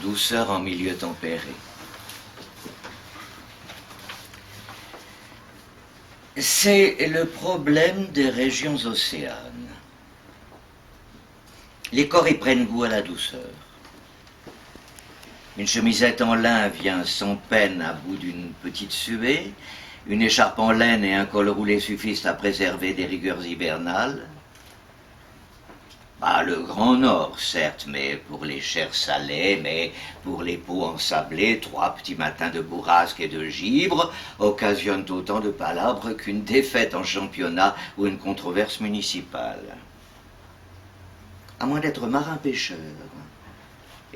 douceur en milieu tempéré. C'est le problème des régions océanes. Les corps y prennent goût à la douceur. Une chemisette en lin vient sans peine à bout d'une petite suée. Une écharpe en laine et un col roulé suffisent à préserver des rigueurs hivernales. Le Grand Nord, certes, mais pour les chairs salées, mais pour les peaux ensablées, 3 petits matins de bourrasque et de givre occasionnent autant de palabres qu'une défaite en championnat ou une controverse municipale. À moins d'être marin-pêcheur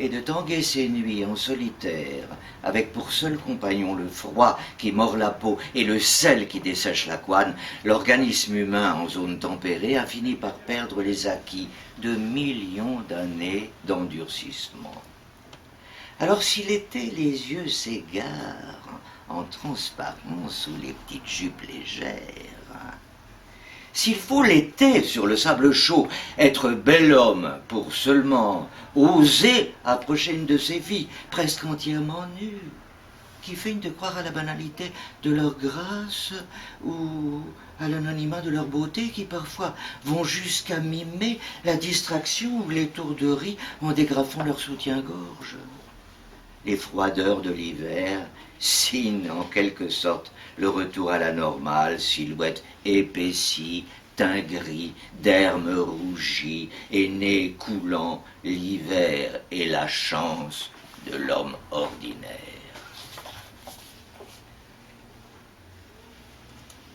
et de tanguer ses nuits en solitaire, avec pour seul compagnon le froid qui mord la peau et le sel qui dessèche la couenne, l'organisme humain en zone tempérée a fini par perdre les acquis de millions d'années d'endurcissement. Alors si l'été les yeux s'égarent en transparence sous les petites jupes légères, s'il faut l'été sur le sable chaud être bel homme pour seulement oser approcher une de ses filles presque entièrement nue, qui feignent de croire à la banalité de leur grâce ou à l'anonymat de leur beauté, qui parfois vont jusqu'à mimer la distraction ou l'étourderie en dégrafant leur soutien-gorge. Les froideurs de l'hiver signent en quelque sorte le retour à la normale, silhouette épaissie, teint gris, derme rougi et nez coulant, l'hiver est la chance de l'homme ordinaire.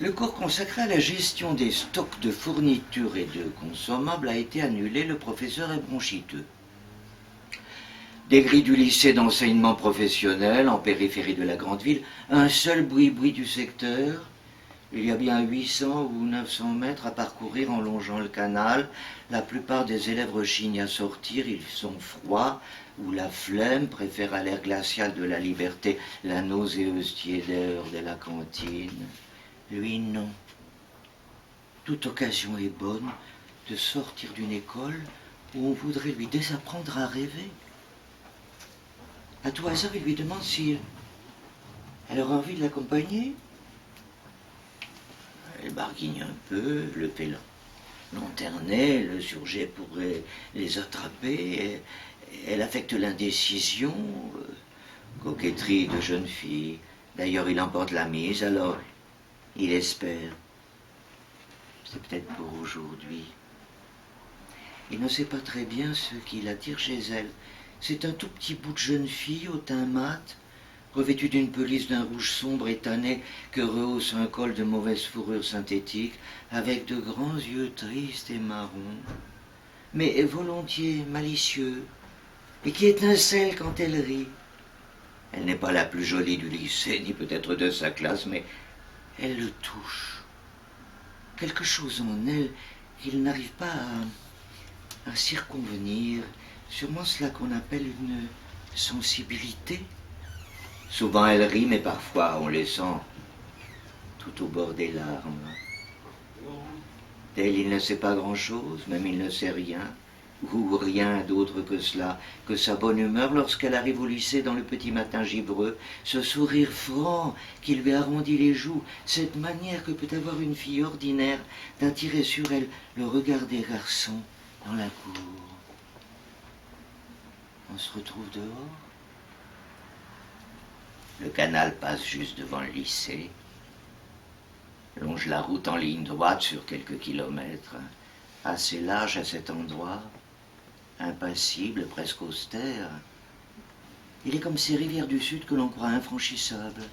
Le cours consacré à la gestion des stocks de fournitures et de consommables a été annulé, le professeur est bronchiteux. Des grilles du lycée d'enseignement professionnel, en périphérie de la grande ville, un seul boui-boui du secteur. Il y a bien 800 ou 900 mètres à parcourir en longeant le canal. La plupart des élèves rechignent à sortir, ils sont froids, ou la flemme préfère à l'air glacial de la liberté la nauséeuse tiédeur de la cantine. Lui, non. Toute occasion est bonne de sortir d'une école où on voudrait lui désapprendre à rêver. À tout hasard, il lui demande si elle aura envie de l'accompagner. Elle barguigne un peu, le fait lanterner, le surjet pourrait les attraper. Elle affecte l'indécision, coquetterie de jeune fille. D'ailleurs, il emporte la mise, alors il espère. C'est peut-être pour aujourd'hui. Il ne sait pas très bien ce qui l'attire chez elle. C'est un tout petit bout de jeune fille au teint mat, revêtue d'une pelisse d'un rouge sombre et tanné que rehausse un col de mauvaise fourrure synthétique, avec de grands yeux tristes et marrons, mais volontiers malicieux, et qui étincellent quand elle rit. Elle n'est pas la plus jolie du lycée, ni peut-être de sa classe, mais elle le touche. Quelque chose en elle qu'il n'arrive pas à circonvenir, sûrement cela qu'on appelle une sensibilité. Souvent elle rit, mais parfois on les sent tout au bord des larmes. D'elle, il ne sait pas grand-chose, même il ne sait rien, ou rien d'autre que cela, que sa bonne humeur lorsqu'elle arrive au lycée dans le petit matin givreux, ce sourire franc qui lui arrondit les joues, cette manière que peut avoir une fille ordinaire d'attirer sur elle le regard des garçons dans la cour. On se retrouve dehors. Le canal passe juste devant le lycée, longe la route en ligne droite sur quelques kilomètres, assez large à cet endroit, impassible, presque austère. Il est comme ces rivières du Sud que l'on croit infranchissables,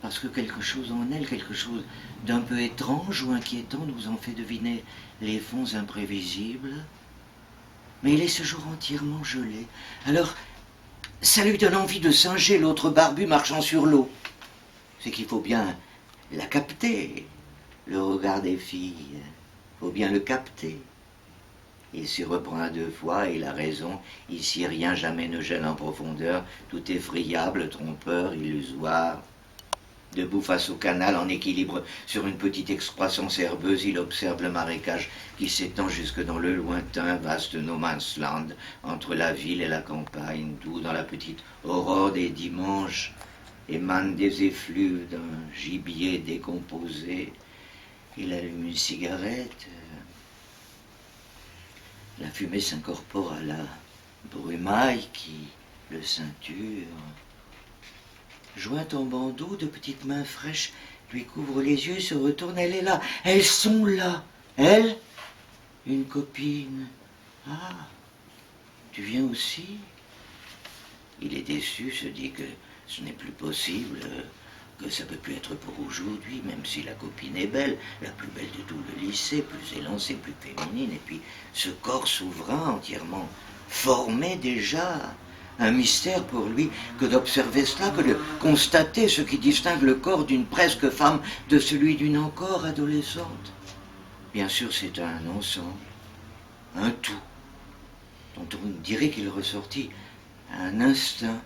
parce que quelque chose en elle, quelque chose d'un peu étrange ou inquiétant nous en fait deviner les fonds imprévisibles. Mais il est ce jour entièrement gelé. Alors, ça lui donne envie de singer l'autre barbu marchant sur l'eau. C'est qu'il faut bien la capter, le regard des filles. Il faut bien le capter. Il s'y reprend à 2 fois et il a raison. Ici, rien jamais ne gêne en profondeur. Tout est friable, trompeur, illusoire. Debout face au canal, en équilibre sur une petite excroissance herbeuse, il observe le marécage qui s'étend jusque dans le lointain, vaste no man's land, entre la ville et la campagne, d'où, dans la petite aurore des dimanches, émanent des effluves d'un gibier décomposé. Il allume une cigarette. La fumée s'incorpore à la brumaille qui le ceinture. Jointe en bandeau, de petites mains fraîches lui couvrent les yeux, se retournent. Elle est là, elles sont là. Elle, une copine. Ah, tu viens aussi? Il est déçu, se dit que ce n'est plus possible, que ça peut plus être pour aujourd'hui, même si la copine est belle, la plus belle de tout le lycée, plus élancée, plus féminine, et puis ce corps souverain, entièrement formé déjà. Un mystère pour lui que d'observer cela, que de constater ce qui distingue le corps d'une presque femme de celui d'une encore adolescente. Bien sûr, c'est un ensemble, un tout, dont on dirait qu'il ressortit un instinct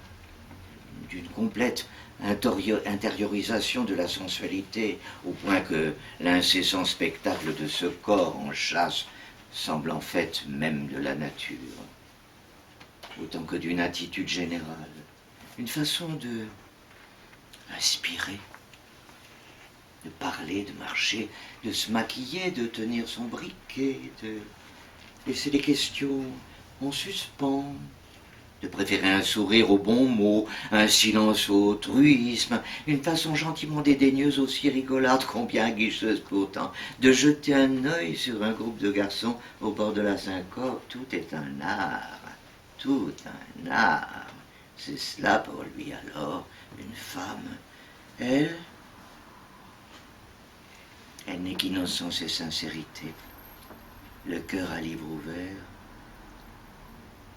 d'une complète intériorisation de la sensualité, au point que l'incessant spectacle de ce corps en chasse semble en fait même de la nature, autant que d'une attitude générale, une façon de respirer, de parler, de marcher, de se maquiller, de tenir son briquet, de laisser les questions en suspens, de préférer un sourire au bon mot, un silence au truisme, une façon gentiment dédaigneuse aussi rigolote, combien guicheuse pourtant, de jeter un œil sur un groupe de garçons au bord de la syncope. Tout est un art, tout un art. C'est cela pour lui alors, une femme. Elle n'est qu'innocence et sincérité, le cœur à livre ouvert.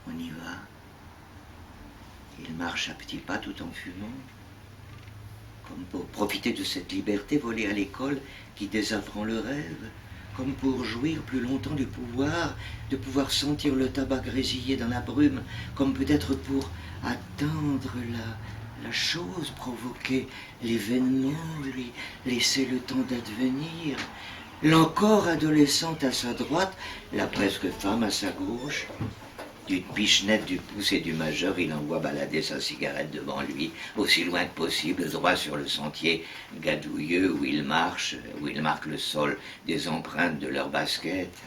On y va. Il marche à petits pas tout en fumant, comme pour profiter de cette liberté volée à l'école qui désapprend le rêve, comme pour jouir plus longtemps du pouvoir, de pouvoir sentir le tabac grésiller dans la brume, comme peut-être pour attendre la chose, provoquer l'événement, lui laisser le temps d'advenir. L'encore adolescente à sa droite, la presque femme à sa gauche. D'une pichenette du pouce et du majeur, il envoie balader sa cigarette devant lui, aussi loin que possible, droit sur le sentier gadouilleux où il marche, où il marque le sol des empreintes de leurs baskets.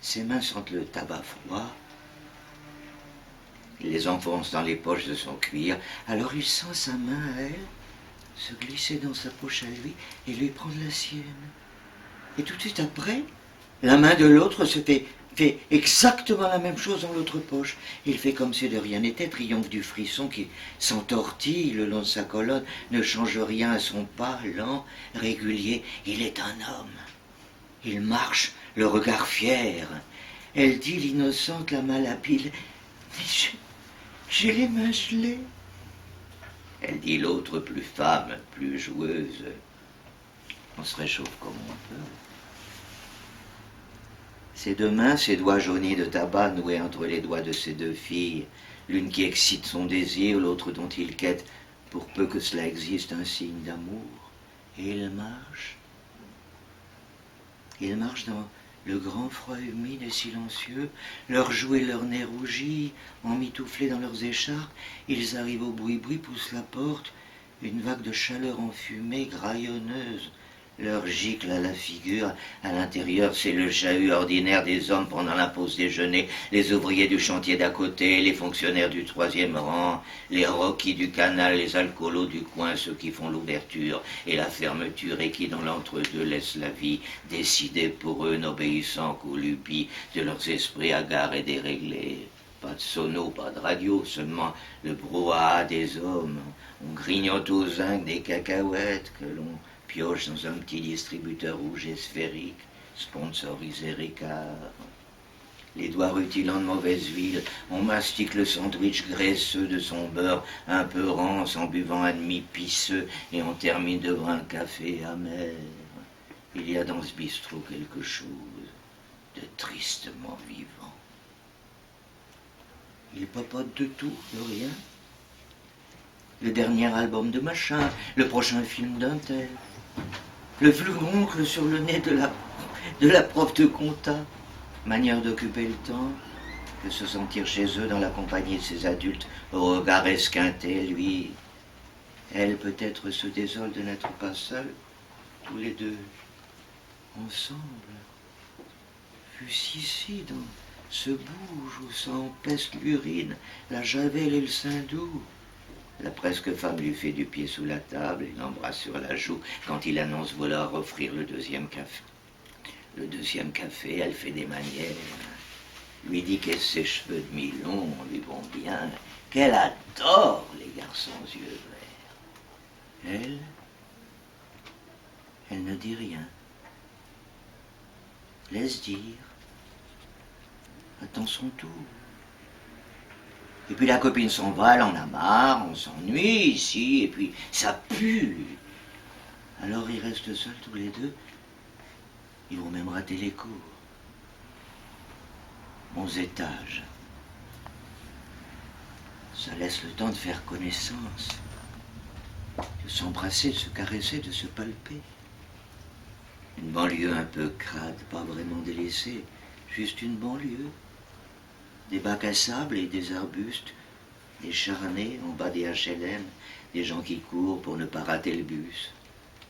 Ses mains sentent le tabac froid. Il les enfonce dans les poches de son cuir. Alors il sent sa main à elle se glisser dans sa poche à lui et lui prendre la sienne. Et tout de suite après, la main de l'autre fait exactement la même chose dans l'autre poche. Il fait comme si de rien n'était, triomphe du frisson qui s'entortille le long de sa colonne, ne change rien à son pas, lent, régulier. Il est un homme. Il marche, le regard fier. Elle dit, l'innocente, la malhabile, « Mais j'ai les mains gelées. » Elle dit, l'autre, plus femme, plus joueuse, « On se réchauffe comme on peut. » Ses deux mains, ses doigts jaunis de tabac noués entre les doigts de ses deux filles, l'une qui excite son désir, l'autre dont il quête, pour peu que cela existe, un signe d'amour. Et ils marchent. Ils marchent dans le grand froid humide et silencieux, leurs joues et leurs nez rougis, emmitouflés dans leurs écharpes. Ils arrivent au bruit-bruit, poussent la porte, une vague de chaleur enfumée, graillonneuse, leur gicle à la figure. À l'intérieur, c'est le chahut ordinaire des hommes pendant la pause déjeuner, les ouvriers du chantier d'à côté, les fonctionnaires du troisième rang, les roquis du canal, les alcoolos du coin, ceux qui font l'ouverture et la fermeture et qui, dans l'entre-deux, laissent la vie décider pour eux, n'obéissant qu'aux lubies de leurs esprits hagards et déréglés. Pas de sono, pas de radio, seulement le brouhaha des hommes. On grignote aux zinc des cacahuètes que l'on pioche dans un petit distributeur rouge et sphérique, sponsorisé Ricard. Les doigts rutilants de mauvaise huile, on mastique le sandwich graisseux de son beurre un peu rance en buvant un demi pisseux et on termine devant un café amer. Il y a dans ce bistrot quelque chose de tristement vivant. Il papote de tout, de rien. le dernier album de machin, le prochain film d'un tel, le fleuroncle sur le nez de la prof de compta, manière d'occuper le temps, de se sentir chez eux dans la compagnie de ces adultes au regard esquinté, lui. Elle peut-être se désole de n'être pas seule, tous les deux, ensemble. Fût-ce ici, dans ce bouge où s'empeste l'urine, la javel et le sein doux. La presque femme lui fait du pied sous la table et l'embrasse sur la joue quand il annonce vouloir offrir le deuxième café. Le deuxième café, elle fait des manières, lui dit que ses cheveux de mi-longs lui vont bien, qu'elle adore les garçons aux yeux verts. Elle ne dit rien. Laisse dire. Attend son tour. Et puis la copine s'en va, elle en a marre, on s'ennuie ici, et puis ça pue. Alors ils restent seuls tous les deux. Ils vont même rater les cours. 11 étages. Ça laisse le temps de faire connaissance, de s'embrasser, de se caresser, de se palper. Une banlieue un peu crade, pas vraiment délaissée, juste une banlieue. Des bacs à sable et des arbustes, des charnets en bas des HLM, des gens qui courent pour ne pas rater le bus,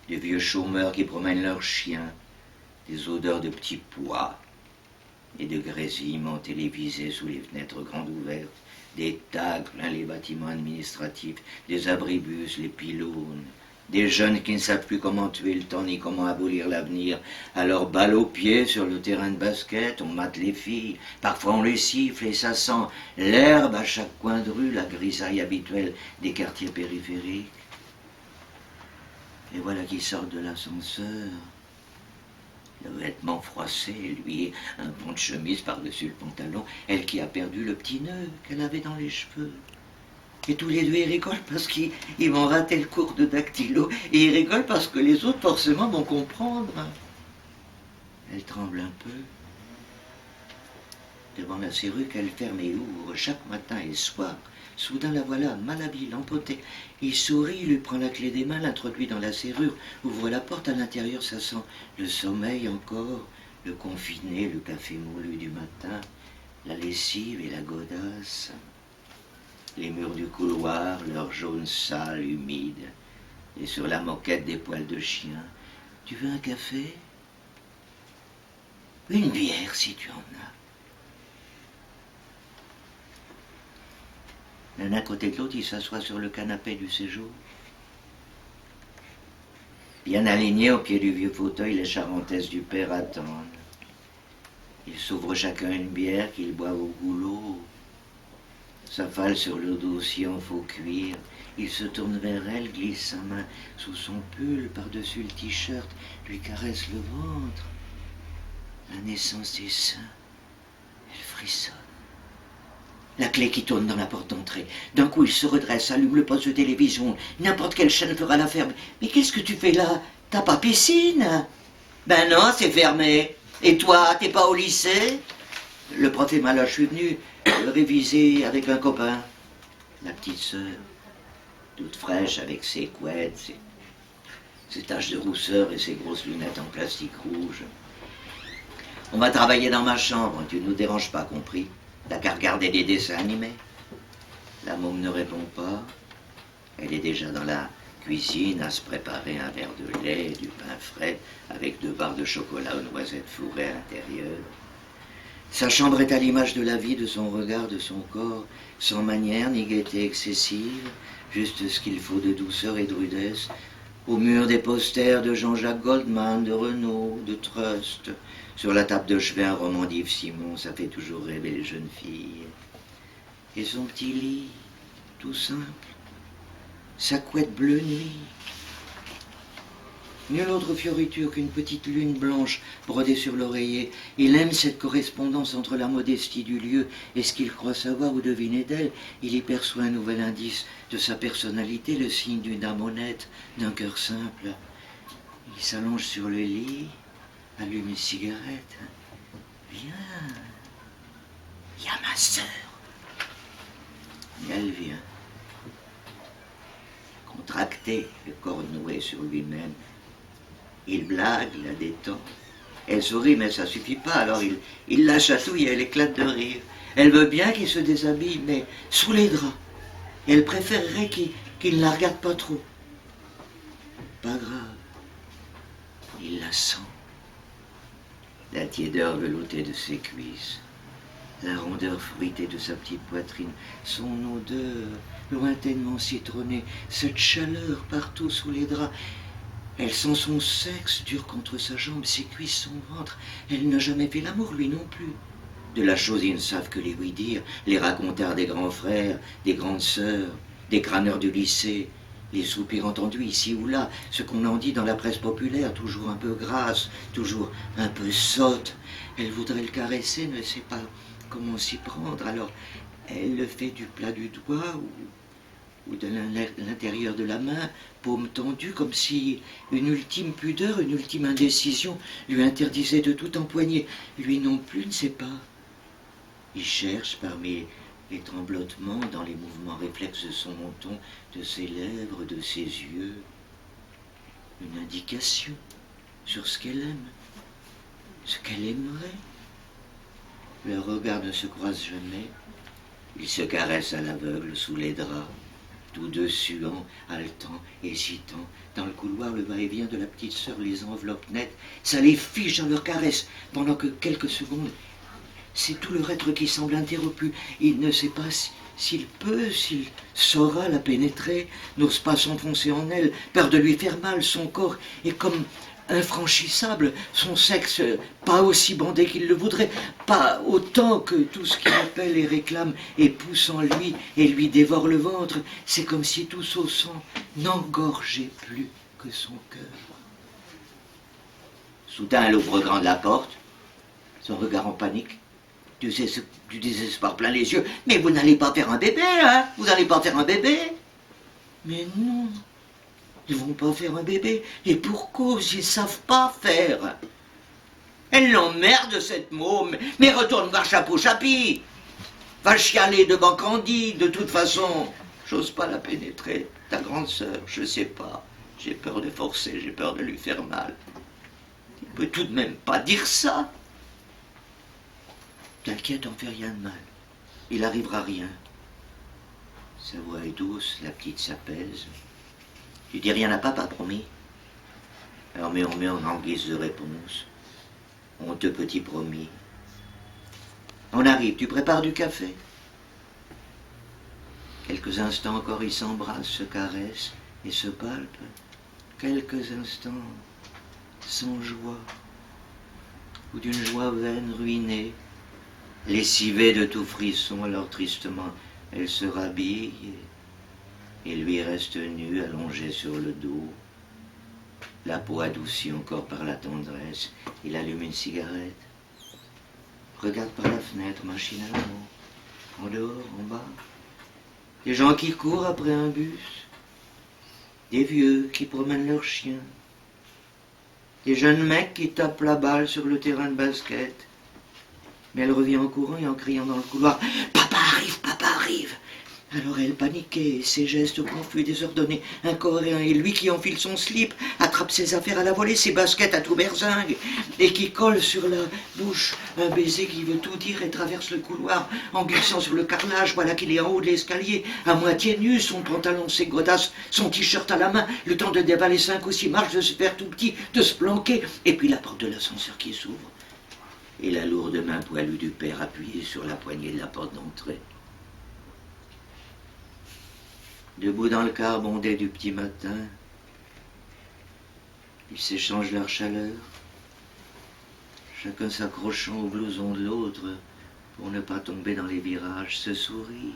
des vieux chômeurs qui promènent leurs chiens, des odeurs de petits pois et de grésillements télévisés sous les fenêtres grandes ouvertes, des tags plein les bâtiments administratifs, des abribus, les pylônes, des jeunes qui ne savent plus comment tuer le temps ni comment abolir l'avenir. Alors balle aux pieds sur le terrain de basket, on mate les filles, parfois on les siffle et ça sent l'herbe à chaque coin de rue, la grisaille habituelle des quartiers périphériques. Et voilà qu'ils sortent de l'ascenseur. Le vêtement froissé, lui, un pont de chemise par-dessus le pantalon, elle qui a perdu le petit nœud qu'elle avait dans les cheveux. Et tous les deux, ils rigolent parce qu'ils vont rater le cours de dactylo. Et ils rigolent parce que les autres, forcément, vont comprendre. Elle tremble un peu. Devant la serrure qu'elle ferme et ouvre chaque matin et soir, soudain la voilà, malhabile, empotée. Il sourit, lui prend la clé des mains, l'introduit dans la serrure, ouvre la porte. À l'intérieur, ça sent le sommeil encore, le confiné, le café moulu du matin, la lessive et la godasse. Les murs du couloir, leur jaune sale, humide, et sur la moquette des poils de chien. Tu veux un café? Une bière si tu en as. L'un à côté de l'autre, ils s'assoient sur le canapé du séjour. Bien alignés au pied du vieux fauteuil, les charentaises du père attendent. Ils s'ouvrent chacun une bière qu'ils boivent au goulot. S'affale sur le dossier en faux cuir. Il se tourne vers elle, glisse sa main sous son pull, par-dessus le t-shirt, lui caresse le ventre. La naissance des seins, elle frissonne. La clé qui tourne dans la porte d'entrée. D'un coup, il se redresse, allume le poste de télévision. N'importe quelle chaîne fera l'affaire. Mais qu'est-ce que tu fais là? T'as pas piscine? Ben non, c'est fermé. Et toi, t'es pas au lycée? Le prof est malade, je suis venu réviser avec un copain. La petite sœur, toute fraîche avec ses couettes, ses taches de rousseur et ses grosses lunettes en plastique rouge. On va travailler dans ma chambre, tu ne nous déranges pas, compris? T'as qu'à regarder des dessins animés. La môme ne répond pas. Elle est déjà dans la cuisine à se préparer un verre de lait, du pain frais, avec 2 barres de chocolat aux noisettes fourrées à l'intérieur. Sa chambre est à l'image de la vie, de son regard, de son corps, sans manière ni gaieté excessive, juste ce qu'il faut de douceur et de rudesse. Au mur des posters de Jean-Jacques Goldman, de Renaud, de Trust. Sur la table de chevet, un roman d'Yves Simon, ça fait toujours rêver les jeunes filles. Et son petit lit, tout simple, sa couette bleu nuit. Nulle autre fioriture qu'une petite lune blanche brodée sur l'oreiller. Il aime cette correspondance entre la modestie du lieu et ce qu'il croit savoir ou deviner d'elle. Il y perçoit un nouvel indice de sa personnalité, le signe d'une âme honnête, d'un cœur simple. Il s'allonge sur le lit, allume une cigarette. Viens, il y a ma sœur. Et elle vient. contracté, le corps noué sur lui-même. Il blague, la détend. Elle sourit, mais ça suffit pas, alors il la chatouille et elle éclate de rire. Elle veut bien qu'il se déshabille, mais sous les draps. Elle préférerait qu'il ne la regarde pas trop. Pas grave. Il la sent. La tiédeur veloutée de ses cuisses, la rondeur fruitée de sa petite poitrine, son odeur lointainement citronnée, cette chaleur partout sous les draps. Elle sent son sexe dur contre sa jambe, ses cuisses, son ventre. Elle n'a jamais fait l'amour, lui non plus. De la chose, ils ne savent que les oui-dire, les racontars des grands frères, des grandes sœurs, des crâneurs du lycée, les soupirs entendus ici ou là, ce qu'on en dit dans la presse populaire, toujours un peu grasse, toujours un peu sotte. Elle voudrait le caresser, ne sait pas comment s'y prendre, alors elle le fait du plat du doigt ou de l'intérieur de la main, paume tendue, comme si une ultime pudeur, une ultime indécision lui interdisait de tout empoigner. Lui non plus ne sait pas. Il cherche parmi les tremblotements, dans les mouvements réflexes de son menton, de ses lèvres, de ses yeux, une indication sur ce qu'elle aime, ce qu'elle aimerait. Leurs regards ne se croisent jamais. Ils se caressent à l'aveugle sous les draps, tous deux suants, haletants, hésitants. Dans le couloir, le va-et-vient de la petite sœur les enveloppe net. Ça les fiche dans leurs caresses, pendant que quelques secondes, c'est tout leur être qui semble interrompu. Il ne sait pas s'il peut, s'il saura la pénétrer, n'ose pas s'enfoncer en elle, peur de lui faire mal. Son corps est comme infranchissable, son sexe pas aussi bandé qu'il le voudrait, pas autant que tout ce qu'il appelle et réclame et pousse en lui et lui dévore le ventre. C'est comme si tout son sang n'engorgeait plus que son cœur. Soudain, elle ouvre grand la porte, son regard en panique, du désespoir plein les yeux. « Mais vous n'allez pas faire un bébé, hein? Vous n'allez pas faire un bébé ?» Mais non, ils vont pas faire un bébé. Et pour cause, ils savent pas faire. Elle l'emmerde, cette môme. Mais retourne voir Chapeau Chapi. Va chialer devant Candide, de toute façon. J'ose pas la pénétrer. Ta grande sœur, je sais pas. J'ai peur de forcer, j'ai peur de lui faire mal. Il peut tout de même pas dire ça. T'inquiète, on fait rien de mal. Il arrivera rien. Sa voix est douce, la petite s'apaise. Tu dis rien à papa, promis? Alors mais on met en guise de réponse. On te petit promis. On arrive, tu prépares du café? Quelques instants encore, ils s'embrassent, se caressent et se palpent. Quelques instants sans joie, ou d'une joie vaine, ruinée, lessivée de tout frisson. Alors tristement, elle se rhabille et lui reste nu, allongé sur le dos, la peau adoucie encore par la tendresse. Il allume une cigarette, regarde par la fenêtre machinalement, en dehors, en bas, des gens qui courent après un bus, des vieux qui promènent leurs chiens, des jeunes mecs qui tapent la balle sur le terrain de basket. Mais elle revient en courant et en criant dans le couloir « Papa arrive, papa arrive !» Alors elle paniquait, ses gestes confus, désordonnés, incohérents, et lui qui enfile son slip, attrape ses affaires à la volée, ses baskets à tout berzingue, et qui colle sur la bouche un baiser qui veut tout dire et traverse le couloir en glissant sur le carrelage. Voilà qu'il est en haut de l'escalier, à moitié nu, son pantalon, ses godasses, son t-shirt à la main, le temps de dévaler 5 ou 6 marches, de se faire tout petit, de se planquer, et puis la porte de l'ascenseur qui s'ouvre, et la lourde main poilue du père appuyée sur la poignée de la porte d'entrée. Debout dans le car bondé du petit matin, ils s'échangent leur chaleur, chacun s'accrochant au blouson de l'autre pour ne pas tomber dans les virages, se sourient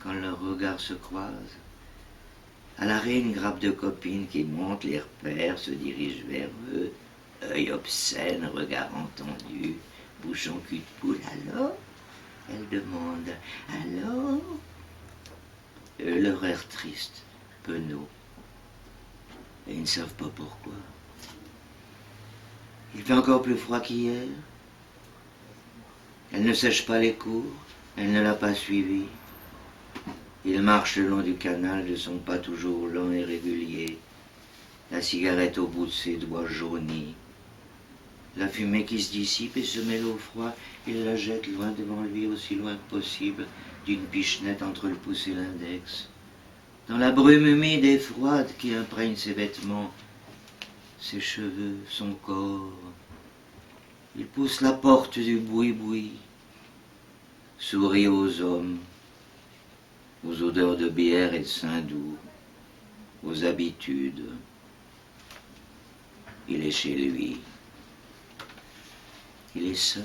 quand leurs regards se croisent. À l'arrêt, une grappe de copines qui montent, les repères, se dirigent vers eux, œil obscène, regard entendu, bouchon cul de poule. « Allô ?» Elle demande. « Allô ?» Leur air triste, penaud, et ils ne savent pas pourquoi. Il fait encore plus froid qu'hier. Elle ne sèche pas les cours, elle ne l'a pas suivi. Il marche le long du canal de son pas toujours lent et régulier, la cigarette au bout de ses doigts jaunis. La fumée qui se dissipe et se mêle au froid, il la jette loin devant lui, aussi loin que possible, d'une pichenette entre le pouce et l'index. Dans la brume humide et froide qui imprègne ses vêtements, ses cheveux, son corps, il pousse la porte du boui-boui, sourit aux hommes, aux odeurs de bière et de saindoux, aux habitudes. Il est chez lui. Il est seul.